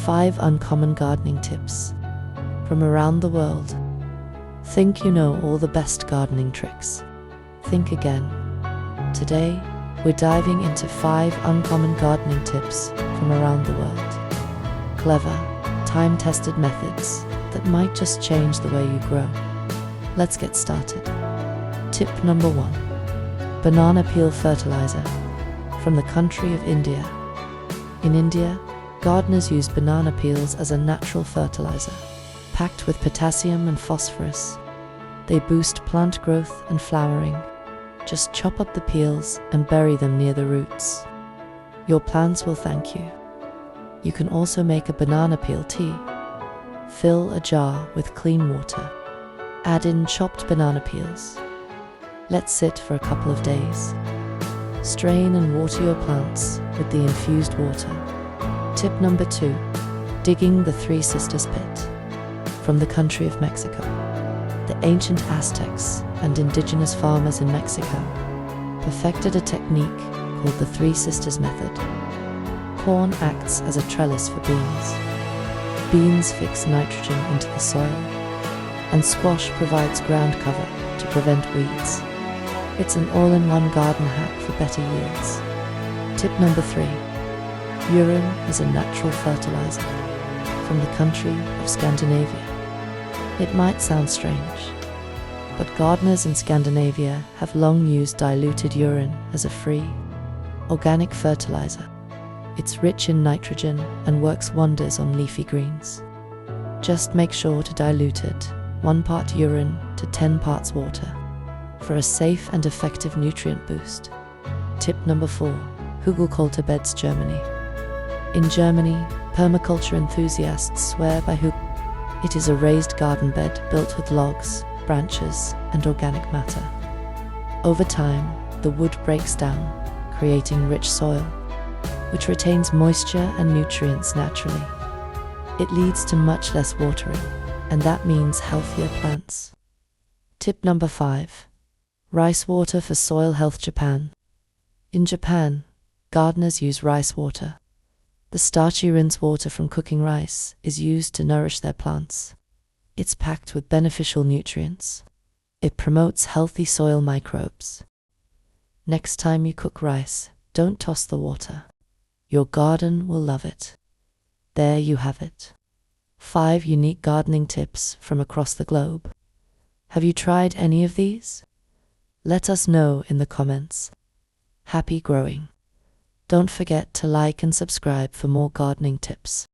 5 uncommon gardening tips from around the world. Think you know all the best gardening tricks? Think again. Today, we're diving into 5 uncommon gardening tips from around the world. Clever, time-tested methods that might just change the way you grow. Let's get started. Tip number 1. Banana peel fertilizer. From the country of India. In India, gardeners use banana peels as a natural fertilizer, packed with potassium and phosphorus. They boost plant growth and flowering. Just chop up the peels and bury them near the roots. Your plants will thank you. You can also make a banana peel tea. Fill a jar with clean water. Add in chopped banana peels. Let sit for a couple of days. Strain and water your plants with the infused water. Tip number 2. Digging the Three Sisters pit. From the country of Mexico. The ancient Aztecs and indigenous farmers in Mexico perfected a technique called the Three Sisters method. Corn acts as a trellis for beans. Beans fix nitrogen into the soil, and squash provides ground cover to prevent weeds. It's an all-in-one garden hack for better yields. Tip number 3. Urine is a natural fertilizer. From the country of Scandinavia. It might sound strange, but gardeners in Scandinavia have long used diluted urine as a free, organic fertilizer. It's rich in nitrogen and works wonders on leafy greens. Just make sure to dilute it 1 part urine to 10 parts water for a safe and effective nutrient boost. Tip number 4. Hugelkulturbeds, Germany. In Germany, permaculture enthusiasts swear by Hugel. It is a raised garden bed built with logs, branches, and organic matter. Over time, the wood breaks down, creating rich soil, which retains moisture and nutrients naturally. It leads to much less watering, and that means healthier plants. Tip number 5. Rice water for soil health, Japan. In Japan, gardeners use rice water. The starchy rinse water from cooking rice is used to nourish their plants. It's packed with beneficial nutrients. It promotes healthy soil microbes. Next time you cook rice, don't toss the water. Your garden will love it. There you have it. 5 unique gardening tips from across the globe. Have you tried any of these? Let us know in the comments. Happy growing! Don't forget to like and subscribe for more gardening tips.